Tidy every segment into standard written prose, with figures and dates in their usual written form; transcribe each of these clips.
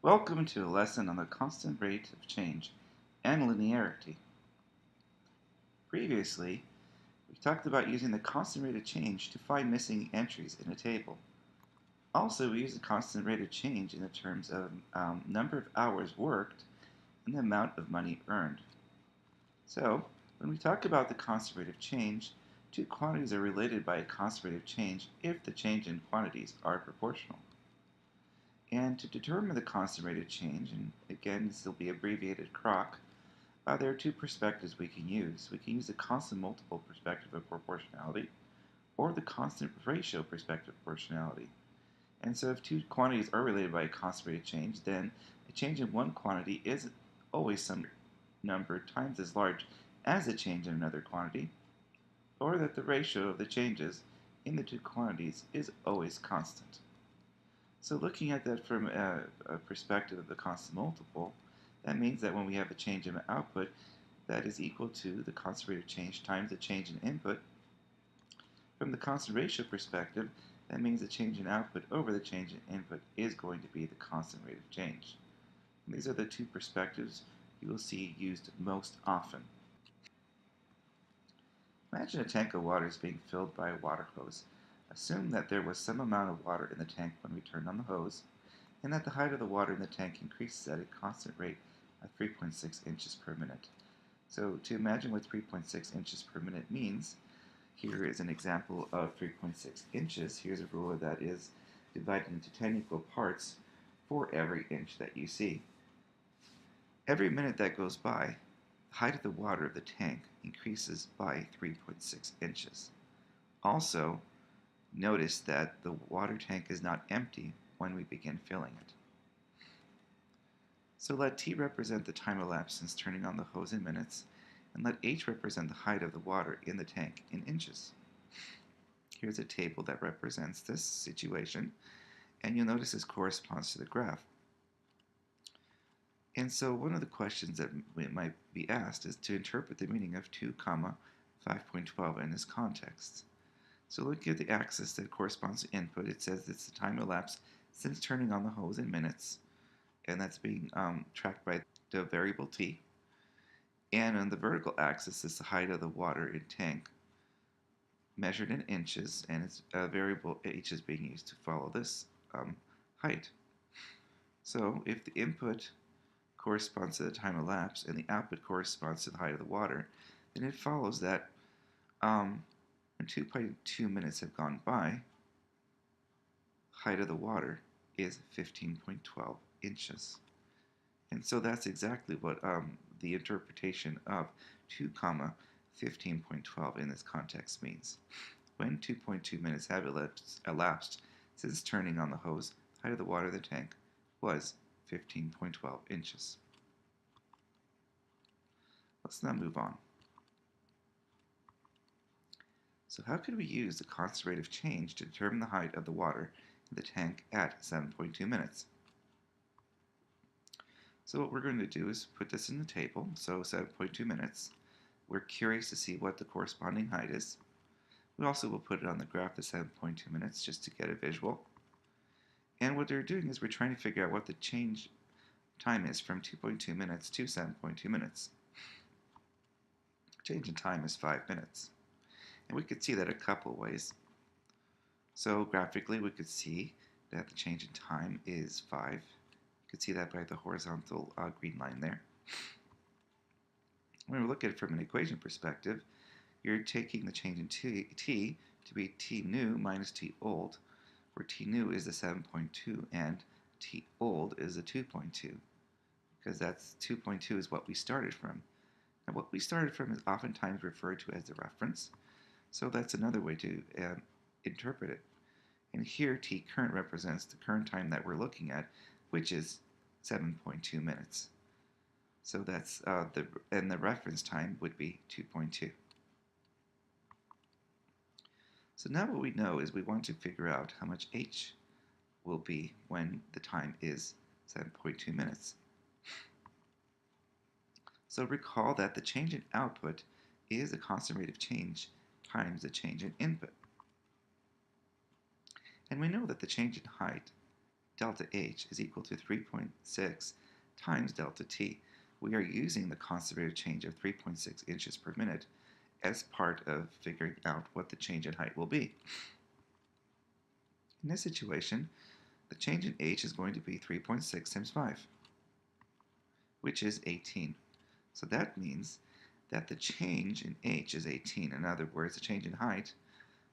Welcome to a lesson on the constant rate of change and linearity. Previously, we talked about using the constant rate of change to find missing entries in a table. Also, we used the constant rate of change in the terms of number of hours worked and the amount of money earned. So, when we talk about the constant rate of change, two quantities are related by a constant rate of change if the change in quantities are proportional. And to determine the constant rate of change, and again this will be abbreviated CROC, there are two perspectives we can use. We can use the constant multiple perspective of proportionality or the constant ratio perspective of proportionality. And so if two quantities are related by a constant rate of change, then a change in one quantity is always some number times as large as a change in another quantity, or that the ratio of the changes in the two quantities is always constant. So looking at that from a perspective of the constant multiple, that means that when we have a change in output, that is equal to the constant rate of change times the change in input. From the constant ratio perspective, that means the change in output over the change in input is going to be the constant rate of change. And these are the two perspectives you will see used most often. Imagine a tank of water is being filled by a water hose. Assume that there was some amount of water in the tank when we turned on the hose, and that the height of the water in the tank increases at a constant rate of 3.6 inches per minute. So to imagine what 3.6 inches per minute means, here is an example of 3.6 inches. Here's a ruler that is divided into 10 equal parts for every inch that you see. Every minute that goes by, the height of the water of the tank increases by 3.6 inches. Also, notice that the water tank is not empty when we begin filling it. So let t represent the time elapsed since turning on the hose in minutes, and let h represent the height of the water in the tank in inches. Here's a table that represents this situation, and you'll notice this corresponds to the graph. And so one of the questions that might be asked is to interpret the meaning of 2, 5.12 in this context. So looking at the axis that corresponds to input, it says it's the time elapsed since turning on the hose in minutes, and that's being tracked by the variable t. And on the vertical axis is the height of the water in tank, measured in inches, and its variable h is being used to follow this height. So if the input corresponds to the time elapsed and the output corresponds to the height of the water, then it follows that when 2.2 minutes have gone by, height of the water is 15.12 inches. And so that's exactly what the interpretation of 2, 15.12 in this context means. When 2.2 minutes have elapsed since turning on the hose, the height of the water in the tank was 15.12 inches. Let's now move on. So how could we use the constant rate of change to determine the height of the water in the tank at 7.2 minutes? So what we're going to do is put this in the table. So 7.2 minutes. We're curious to see what the corresponding height is. We also will put it on the graph at 7.2 minutes just to get a visual. And what they're doing is we're trying to figure out what the change time is from 2.2 minutes to 7.2 minutes. Change in time is 5 minutes. And we could see that a couple of ways. So graphically, we could see that the change in time is 5. You could see that by the horizontal green line there. When we look at it from an equation perspective, you're taking the change in t to be t new minus t old, where t new is the 7.2 and t old is the 2.2, because that's 2.2 is what we started from. And what we started from is oftentimes referred to as the reference. So that's another way to interpret it. And here t current represents the current time that we're looking at, which is 7.2 minutes. So that's and the reference time would be 2.2. So now what we know is we want to figure out how much h will be when the time is 7.2 minutes. So recall that the change in output is the constant rate of change times the change in input. And we know that the change in height delta H is equal to 3.6 times delta T. We are using the constant rate of change of 3.6 inches per minute as part of figuring out what the change in height will be. In this situation, the change in H is going to be 3.6 times 5, which is 18. So that means that the change in H is 18. In other words, the change in height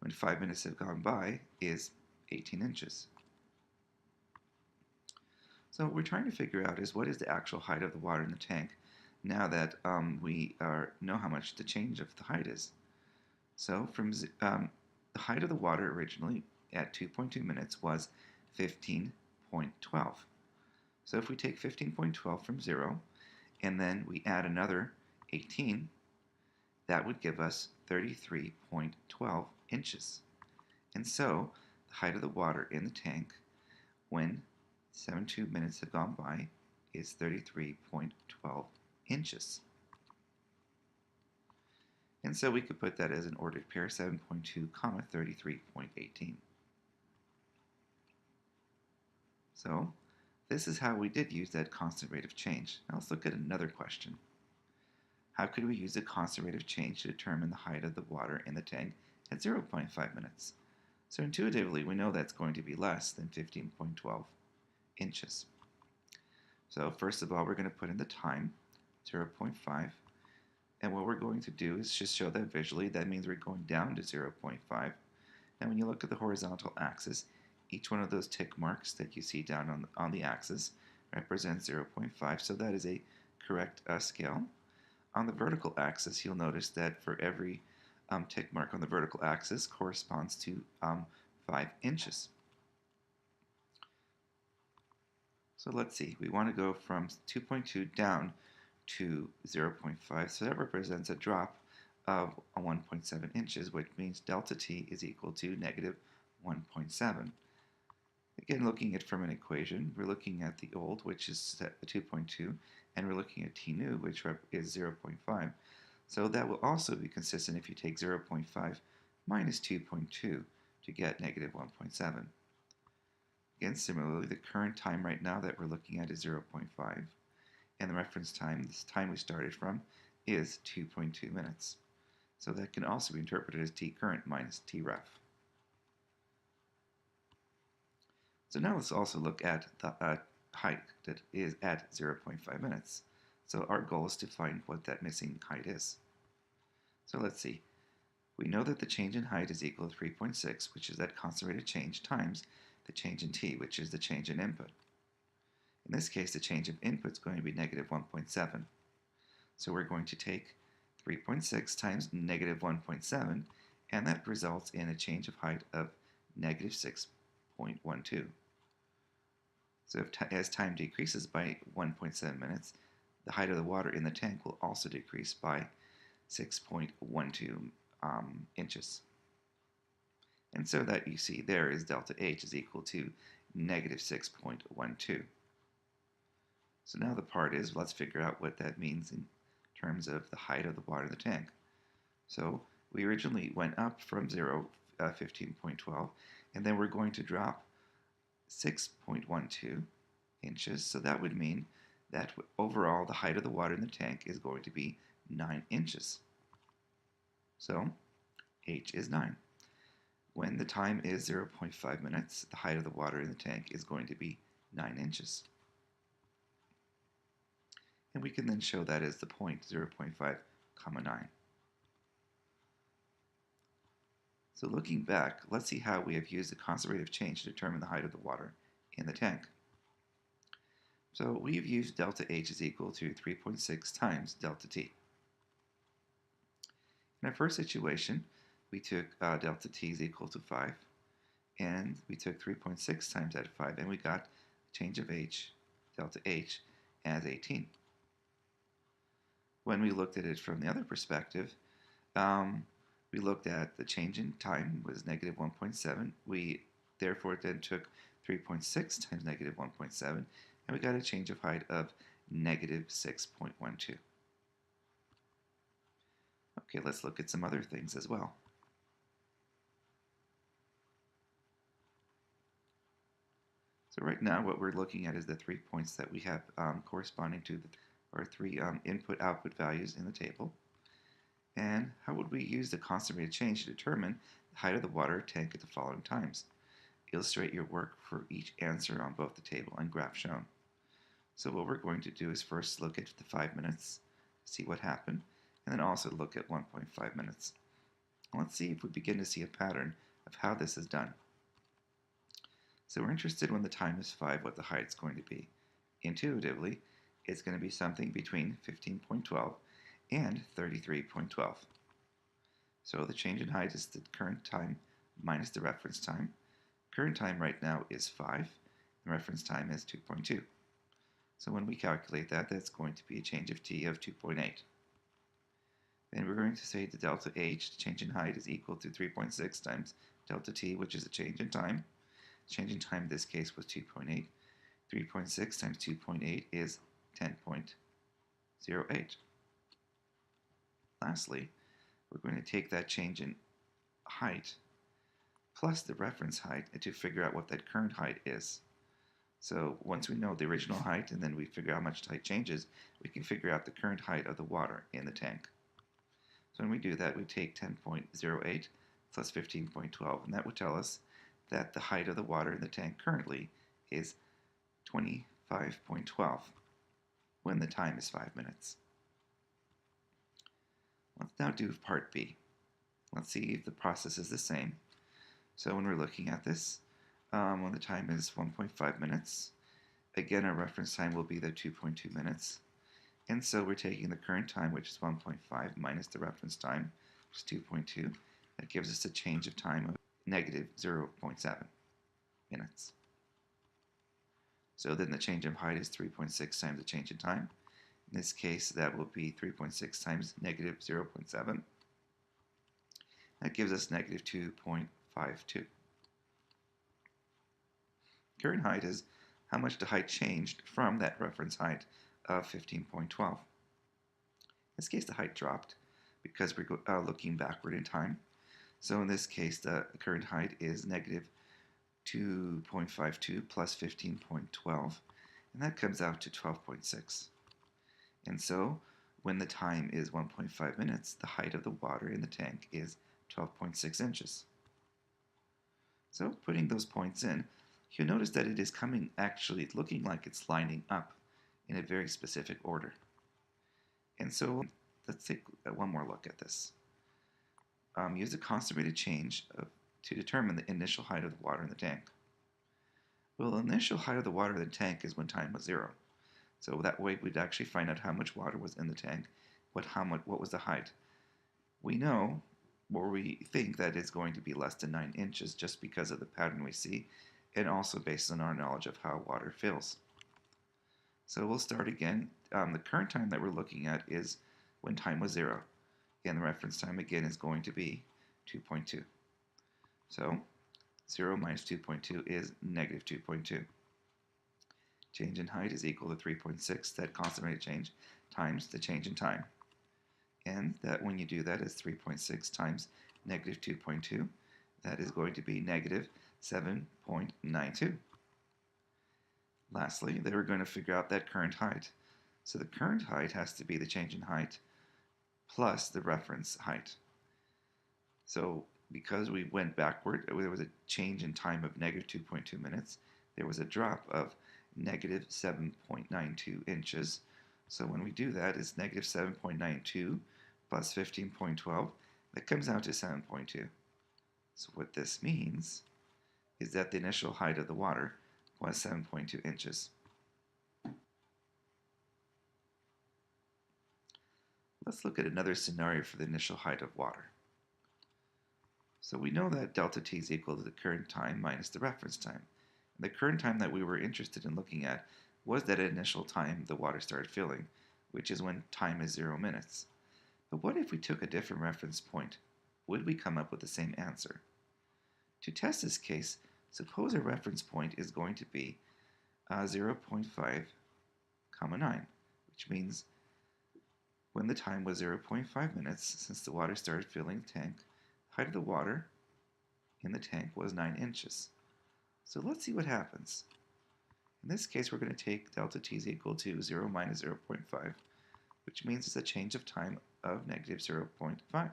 when 5 minutes have gone by is 18 inches. So what we're trying to figure out is what is the actual height of the water in the tank now that we know how much the change of the height is. So from the height of the water originally at 2.2 minutes was 15.12. So if we take 15.12 from 0 and then we add another 18, that would give us 33.12 inches. And so the height of the water in the tank when 72 minutes have gone by is 33.12 inches. And so we could put that as an ordered pair, 7.2, 33.18. So this is how we did use that constant rate of change. Now let's look at another question. How could we use the constant rate of change to determine the height of the water in the tank at 0.5 minutes? So intuitively, we know that's going to be less than 15.12 inches. So first of all, we're going to put in the time, 0.5. And what we're going to do is just show that visually. That means we're going down to 0.5. And when you look at the horizontal axis, each one of those tick marks that you see down on the axis represents 0.5. So that is a correct scale. On the vertical axis, you'll notice that for every tick mark on the vertical axis corresponds to 5 inches. So let's see. We want to go from 2.2 down to 0.5, so that represents a drop of 1.7 inches, which means delta T is equal to negative 1.7. Again, looking at it from an equation, we're looking at the old, which is set 2.2, and we're looking at T new, which is 0.5. So that will also be consistent if you take 0.5 minus 2.2 to get negative 1.7. Again, similarly, the current time right now that we're looking at is 0.5. And the reference time, this time we started from, is 2.2 minutes. So that can also be interpreted as T current minus T ref. So now let's also look at the height that is at 0.5 minutes. So our goal is to find what that missing height is. So let's see. We know that the change in height is equal to 3.6, which is that constant rate of change, times the change in T, which is the change in input. In this case, the change of input is going to be negative 1.7. So we're going to take 3.6 times negative 1.7, and that results in a change of height of negative 6.12. So as time decreases by 1.7 minutes, the height of the water in the tank will also decrease by 6.12 inches. And so that you see there is delta H is equal to negative 6.12. So now the part is, let's figure out what that means in terms of the height of the water in the tank. So we originally went up from 15.12, and then we're going to drop 6.12 inches. So that would mean that overall the height of the water in the tank is going to be 9 inches. So H is 9. When the time is 0.5 minutes, the height of the water in the tank is going to be 9 inches. And we can then show that as the point 0.5, 9. So looking back, let's see how we have used the constant rate of change to determine the height of the water in the tank. So we've used delta H is equal to 3.6 times delta T. In our first situation, we took delta T is equal to 5, and we took 3.6 times that 5, and we got change of H, delta H, as 18. When we looked at it from the other perspective, we looked at the change in time was negative 1.7. We therefore then took 3.6 times negative 1.7, and we got a change of height of negative 6.12. Okay, let's look at some other things as well. So So right now what we're looking at is the 3 points that we have corresponding to our three input-output values in the table. And how would we use the constant rate of change to determine the height of the water tank at the following times? Illustrate your work for each answer on both the table and graph shown. So what we're going to do is first look at the 5 minutes, see what happened, and then also look at 1.5 minutes. Let's see if we begin to see a pattern of how this is done. So we're interested when the time is 5 what the height is going to be. Intuitively, it's going to be something between 15.12 and 33.12. So the change in height is the current time minus the reference time. Current time right now is 5, and reference time is 2.2. So when we calculate that, that's going to be a change of t of 2.8. Then we're going to say the delta h, the change in height, is equal to 3.6 times delta t, which is a change in time. Change in time in this case was 2.8. 3.6 times 2.8 is 10.08. Lastly, we're going to take that change in height plus the reference height to figure out what that current height is. So once we know the original height and then we figure out how much height changes, we can figure out the current height of the water in the tank. So when we do that, we take 10.08 plus 15.12, and that would tell us that the height of the water in the tank currently is 25.12 when the time is 5 minutes. Let's now do part B. Let's see if the process is the same. So when we're looking at this, when the time is 1.5 minutes, again our reference time will be the 2.2 minutes. And so we're taking the current time, which is 1.5, minus the reference time, which is 2.2. That gives us a change of time of negative 0.7 minutes. So then the change of height is 3.6 times the change in time. In this case, that will be 3.6 times negative 0.7. That gives us negative 2.52. Current height is how much the height changed from that reference height of 15.12. In this case, the height dropped because we're looking backward in time. So in this case, the current height is negative 2.52 plus 15.12, and that comes out to 12.6. And so when the time is 1.5 minutes, the height of the water in the tank is 12.6 inches. So putting those points in, you'll notice that it is coming actually looking like it's lining up in a very specific order. And so let's take one more look at this. Use the constant rate of change to determine the initial height of the water in the tank. Well, the initial height of the water in the tank is when time was 0. So that way we'd actually find out how much water was in the tank, what was the height. We know, or we think, that it's going to be less than 9 inches just because of the pattern we see, and also based on our knowledge of how water fills. So we'll start again. The current time that we're looking at is when time was 0. And the reference time again is going to be 2.2. So 0 minus 2.2 is negative 2.2. Change in height is equal to 3.6, that constant rate of change, times the change in time. And that when you do that is 3.6 times negative 2.2. That is going to be negative 7.92. Lastly, they were going to figure out that current height. So the current height has to be the change in height plus the reference height. So because we went backward, there was a change in time of negative 2.2 minutes. There was a drop of negative 7.92 inches. So when we do that, it's negative 7.92 plus 15.12. That comes out to 7.2. So what this means is that the initial height of the water was 7.2 inches. Let's look at another scenario for the initial height of water. So we know that delta t is equal to the current time minus the reference time. And the current time that we were interested in looking at was that initial time the water started filling, which is when time is 0 minutes. But what if we took a different reference point? Would we come up with the same answer? To test this case, suppose a reference point is going to be 0.5, 9, which means when the time was 0.5 minutes since the water started filling the tank, the height of the water in the tank was 9 inches. So let's see what happens. In this case, we're going to take delta t is equal to 0 minus 0.5, which means it's a change of time of negative 0.5.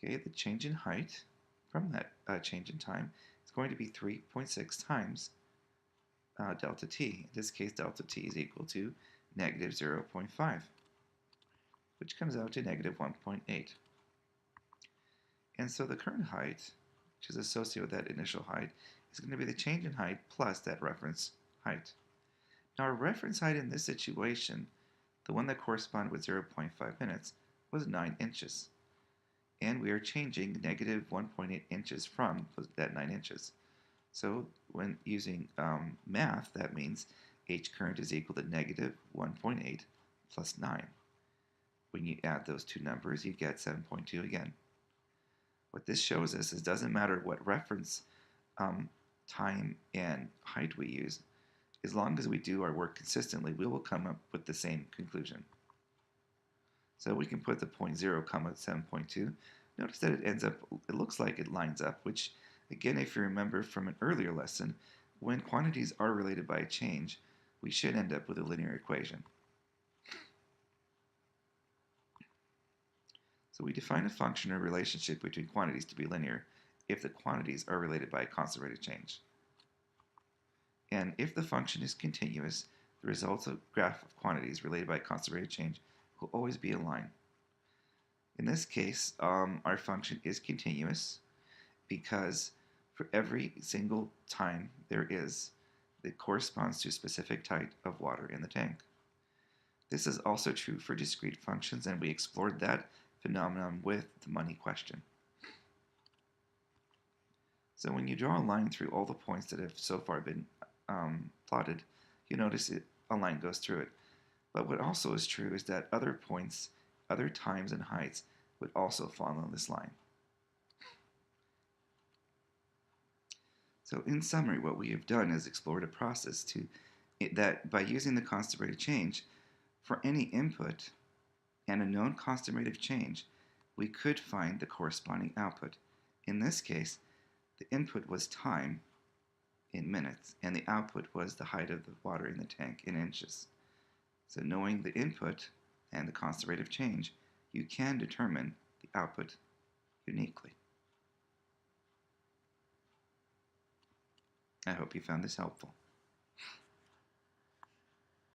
Okay, the change in height from that change in time is going to be 3.6 times delta t. In this case, delta t is equal to negative 0.5, which comes out to negative 1.8. And so the current height, which is associated with that initial height, is going to be the change in height plus that reference height. Now our reference height in this situation, the one that corresponded with 0.5 minutes, was 9 inches. And we are changing negative 1.8 inches from that 9 inches. So when using math, that means h current is equal to negative 1.8 plus 9. When you add those two numbers, you get 7.2 again. What this shows us is it doesn't matter what reference time and height we use. As long as we do our work consistently, we will come up with the same conclusion. So we can put the 0.0 comma 7.2. Notice that it looks like it lines up, which again, if you remember from an earlier lesson, when quantities are related by a change, we should end up with a linear equation. So we define a function or relationship between quantities to be linear if the quantities are related by a constant rate of change. And if the function is continuous, the results of graph of quantities related by a constant rate of change will always be a line. In this case, our function is continuous because for every single time there is, it corresponds to a specific type of water in the tank. This is also true for discrete functions, and we explored that phenomenon with the money question. So when you draw a line through all the points that have so far been plotted, you notice a line goes through it. But what also is true is that other points, other times and heights would also fall on this line. So in summary, what we have done is explored a process that by using the constant rate of change for any input and a known constant rate of change, we could find the corresponding output. In this case, the input was time in minutes, and the output was the height of the water in the tank in inches. So knowing the input and the constant rate of change, you can determine the output uniquely. I hope you found this helpful.